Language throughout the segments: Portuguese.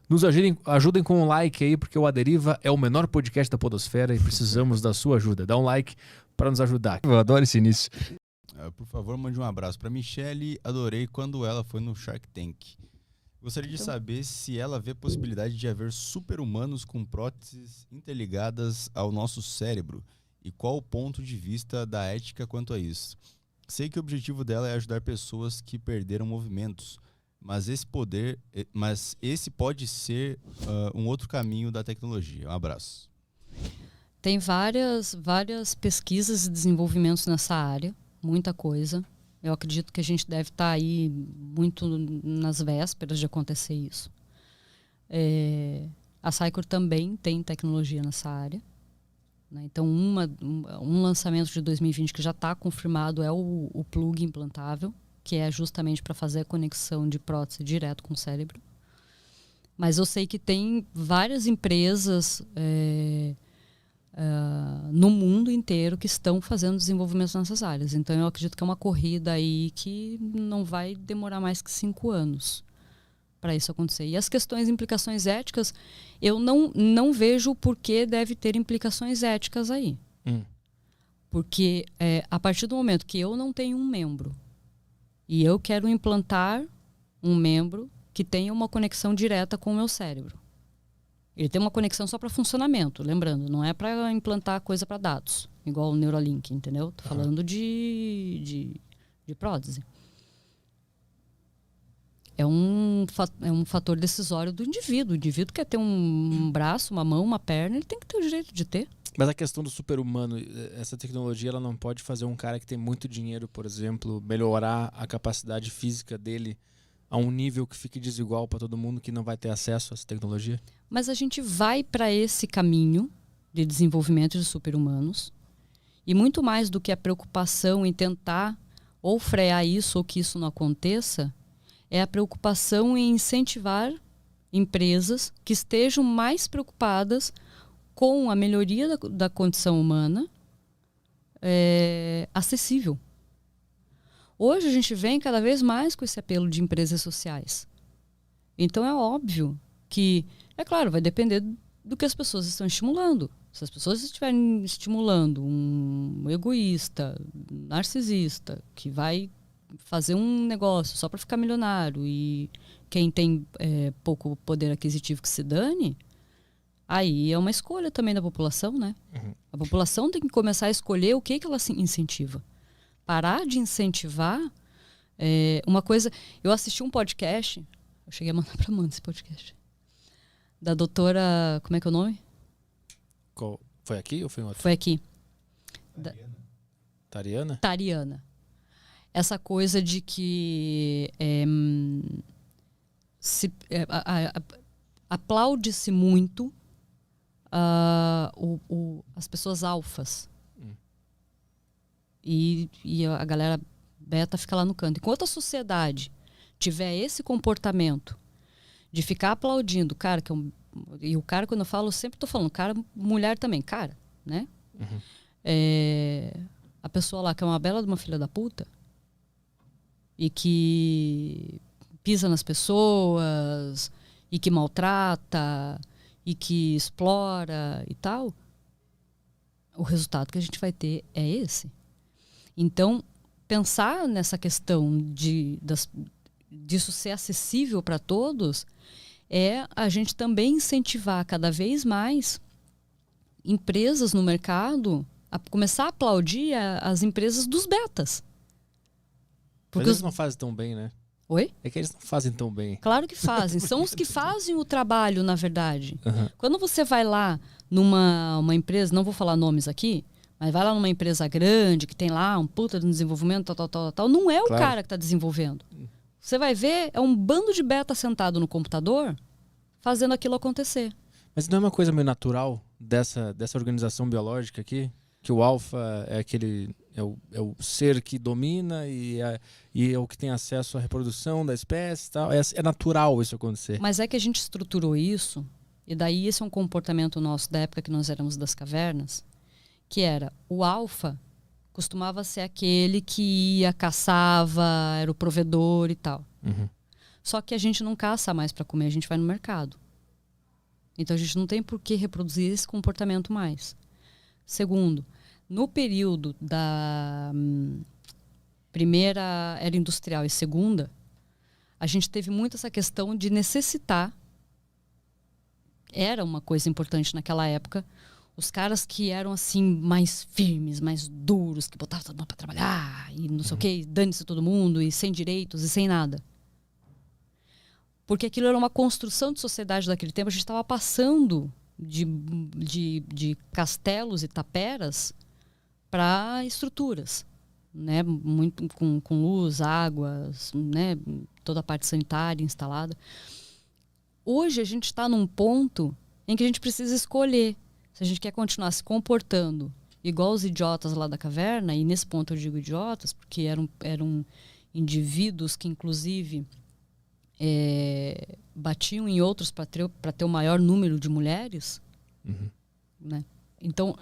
Nos ajudem com um like aí, porque o A Deriva é o menor podcast da podosfera e precisamos da sua ajuda. Dá um like para nos ajudar. Eu adoro esse início. Por favor, mande um abraço para Michelle. Adorei quando ela foi no Shark Tank. Gostaria de saber se ela vê possibilidade de haver super-humanos com próteses interligadas ao nosso cérebro e qual o ponto de vista da ética quanto a isso. Sei que o objetivo dela é ajudar pessoas que perderam movimentos, mas esse pode ser um outro caminho da tecnologia. Um abraço. Tem várias pesquisas e desenvolvimentos nessa área, muita coisa. Eu acredito que a gente deve estar aí muito nas vésperas de acontecer isso. A Cycor também tem tecnologia nessa área, né? Então, um lançamento de 2020 que já está confirmado é o plug implantável, que é justamente para fazer a conexão de prótese direto com o cérebro. Mas eu sei que tem várias empresas no mundo inteiro que estão fazendo desenvolvimentos nessas áreas. Então eu acredito que é uma corrida aí que não vai demorar mais que 5 anos para isso acontecer. E as questões, implicações éticas, eu não vejo o porquê deve ter implicações éticas aí. Porque a partir do momento que eu não tenho um membro e eu quero implantar um membro que tenha uma conexão direta com o meu cérebro. Ele tem uma conexão só para funcionamento, lembrando, não é para implantar coisa para dados, igual o Neuralink, entendeu? Tô falando de prótese. É um fator decisório do indivíduo. O indivíduo quer ter um braço, uma mão, uma perna, ele tem que ter o direito de ter. Mas a questão do super-humano, essa tecnologia ela não pode fazer um cara que tem muito dinheiro, por exemplo, melhorar a capacidade física dele a um nível que fique desigual para todo mundo que não vai ter acesso a essa tecnologia? Mas a gente vai para esse caminho de desenvolvimento de super-humanos e muito mais do que a preocupação em tentar ou frear isso ou que isso não aconteça, é a preocupação em incentivar empresas que estejam mais preocupadas com a melhoria da condição humana acessível. Hoje a gente vem cada vez mais com esse apelo de empresas sociais. Então é óbvio que, é claro, vai depender do que as pessoas estão estimulando. Se as pessoas estiverem estimulando um egoísta, narcisista, que vai fazer um negócio só para ficar milionário e quem tem pouco poder aquisitivo que se dane, aí é uma escolha também da população, né? A população tem que começar a escolher o que ela se incentiva. Parar de incentivar uma coisa... Eu assisti um podcast, eu cheguei a mandar para Amanda esse podcast, da doutora... Como é que é o nome? Foi aqui ou foi em outro? Foi aqui. Tariana? Tariana. Essa coisa de que aplaude-se muito as pessoas alfas. E a galera beta fica lá no canto. Enquanto a sociedade tiver esse comportamento de ficar aplaudindo o cara, e o cara, quando eu falo, eu sempre estou falando, cara, mulher também, cara, né? A pessoa lá que é uma bela de uma filha da puta e que pisa nas pessoas e que maltrata e que explora e tal, o resultado que a gente vai ter é esse. Então, pensar nessa questão disso ser acessível para todos é a gente também incentivar cada vez mais empresas no mercado a começar a aplaudir as empresas dos betas. Porque eles não fazem tão bem, né? Oi? É que eles não fazem tão bem. Claro que fazem. São os que fazem o trabalho, na verdade. Quando você vai lá numa empresa, não vou falar nomes aqui, mas vai lá numa empresa grande, que tem lá um puta de desenvolvimento, tal, não é o cara que está desenvolvendo. Você vai ver, é um bando de beta sentado no computador fazendo aquilo acontecer. Mas não é uma coisa meio natural dessa organização biológica aqui? Que o alfa é aquele... É o ser que domina e é o que tem acesso à reprodução da espécie e tal. É natural isso acontecer. Mas é que a gente estruturou isso, e daí esse é um comportamento nosso da época que nós éramos das cavernas, que era o alfa costumava ser aquele que ia, caçava, era o provedor e tal. Só que a gente não caça mais para comer, a gente vai no mercado. Então a gente não tem por que reproduzir esse comportamento mais. Segundo, no período da primeira era industrial e segunda, a gente teve muito essa questão de necessitar. Era uma coisa importante naquela época. Os caras que eram assim mais firmes, mais duros, que botavam todo mundo para trabalhar e não sei o quê, dane-se todo mundo e sem direitos e sem nada. Porque aquilo era uma construção de sociedade daquele tempo. A gente estava passando de castelos e taperas para estruturas, né? Muito com luz, água, né? Toda a parte sanitária instalada. Hoje a gente está num ponto em que a gente precisa escolher se a gente quer continuar se comportando igual os idiotas lá da caverna, e nesse ponto eu digo idiotas, porque eram indivíduos que, inclusive, batiam em outros para ter o maior número de mulheres. Né? Então,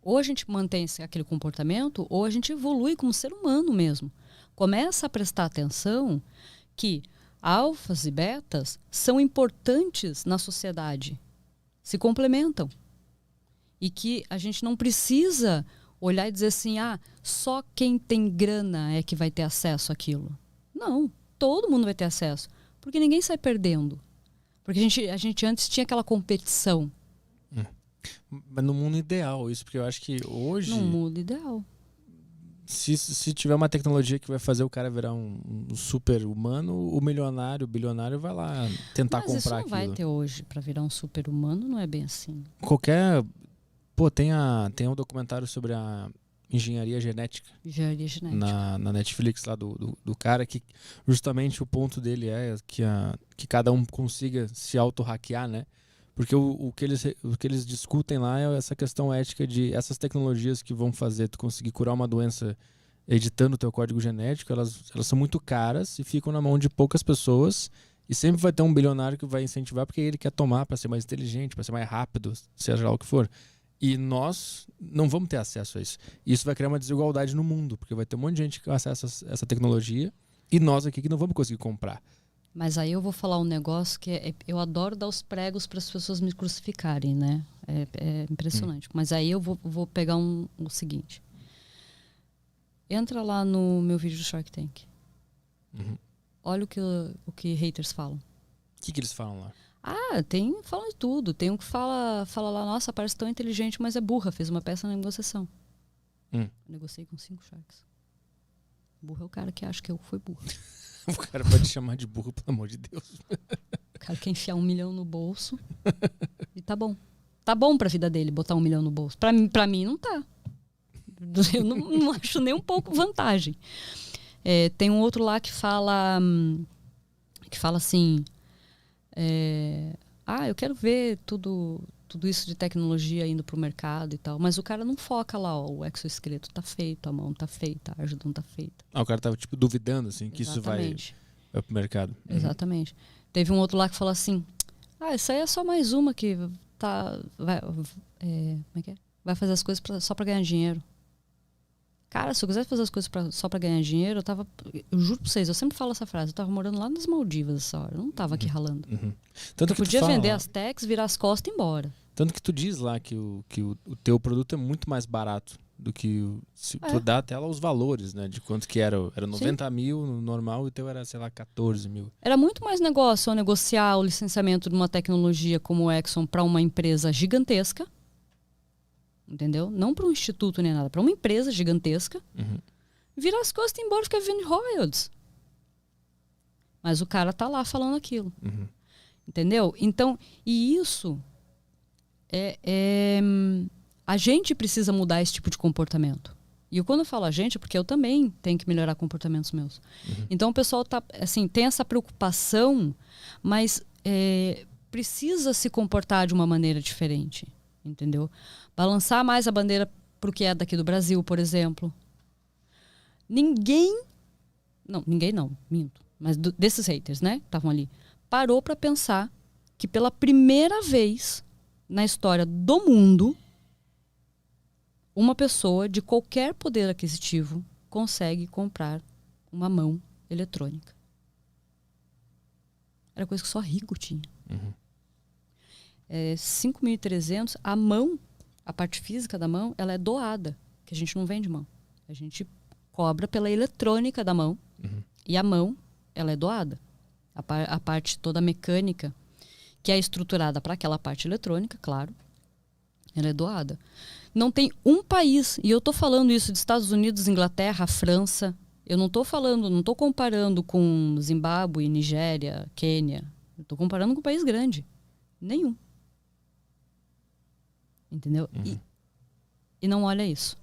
ou a gente mantém aquele comportamento, ou a gente evolui como ser humano mesmo. Começa a prestar atenção que alfas e betas são importantes na sociedade, se complementam. E que a gente não precisa olhar e dizer assim, só quem tem grana é que vai ter acesso àquilo. Não, todo mundo vai ter acesso, porque ninguém sai perdendo. Porque a gente antes tinha aquela competição. Mas no mundo ideal, isso, porque eu acho que hoje... No mundo ideal. Se tiver uma tecnologia que vai fazer o cara virar um super humano, o milionário, o bilionário vai lá tentar comprar aquilo. Mas isso não vai ter hoje. Para virar um super humano não é bem assim. Tem um documentário sobre a engenharia genética. Engenharia genética. Na Netflix lá do cara, que justamente o ponto dele é que cada um consiga se auto-hackear, né? Porque o que eles discutem lá é essa questão ética de essas tecnologias que vão fazer tu conseguir curar uma doença editando o teu código genético, elas são muito caras e ficam na mão de poucas pessoas, e sempre vai ter um bilionário que vai incentivar porque ele quer tomar para ser mais inteligente, para ser mais rápido, seja lá o que for. E nós não vamos ter acesso a isso. Isso vai criar uma desigualdade no mundo, porque vai ter um monte de gente que acessa essa tecnologia e nós aqui que não vamos conseguir comprar. Mas aí eu vou falar um negócio que eu adoro dar os pregos para as pessoas me crucificarem, né? É impressionante. Mas aí eu vou pegar o seguinte. Entra lá no meu vídeo do Shark Tank. Olha o que haters falam. O que eles falam lá? Falam de tudo. Tem um que fala lá, nossa, parece tão inteligente, mas é burra. Fez uma peça na negociação. Negociei com 5 sharks. Burro é o cara que acha que eu fui burro. O cara pode chamar de burro, pelo amor de Deus. O cara quer enfiar 1 milhão no bolso e tá bom. Tá bom pra vida dele botar 1 milhão no bolso. Pra mim não tá. Eu não acho nem um pouco vantagem. Tem um outro lá que fala assim, eu quero ver tudo isso de tecnologia indo pro mercado e tal. Mas o cara não foca lá, o exoesqueleto tá feito, a mão tá feita, a ajuda não tá feita. O cara tava tipo duvidando assim que Exatamente. Isso vai pro mercado. Exatamente. Teve um outro lá que falou assim, isso aí é só mais uma que como é que é? Vai fazer as coisas só pra ganhar dinheiro. Cara, se eu quisesse fazer as coisas só pra ganhar dinheiro, eu juro pra vocês, eu sempre falo essa frase, eu tava morando lá nas Maldivas essa hora, eu não tava aqui ralando. Tanto eu podia vender as techs, virar as costas e ir embora. Tanto que tu diz lá que o teu produto é muito mais barato do que tu dá até lá os valores, né? De quanto que era 90 mil no normal e o teu era, sei lá, 14 mil. Era muito mais negócio eu negociar o licenciamento de uma tecnologia como o Exxon para uma empresa gigantesca. Entendeu? Não para um instituto nem nada, para uma empresa gigantesca. Virar as costas e ir embora e ficar vendo royalties. Mas o cara tá lá falando aquilo. Entendeu? Então, e isso a gente precisa mudar esse tipo de comportamento. E quando eu falo a gente, é porque eu também tenho que melhorar comportamentos meus. Então o pessoal tem essa preocupação, mas precisa se comportar de uma maneira diferente. Entendeu? Balançar mais a bandeira pro que é daqui do Brasil, por exemplo. Ninguém não, minto. Mas desses haters, né, que estavam ali, parou para pensar que pela primeira vez na história do mundo, uma pessoa de qualquer poder aquisitivo consegue comprar uma mão eletrônica. Era coisa que só rico tinha. é 5.300. A mão, a parte física da mão, ela é doada, que a gente não vende mão. A gente cobra pela eletrônica da mão. E a mão, ela é doada. A parte toda mecânica, que é estruturada para aquela parte eletrônica, claro, ela é doada. Não tem um país, e eu estou falando isso de Estados Unidos, Inglaterra, França, eu não estou comparando com Zimbábue, Nigéria, Quênia, eu estou comparando com um país grande. Nenhum. Entendeu? E não olha isso.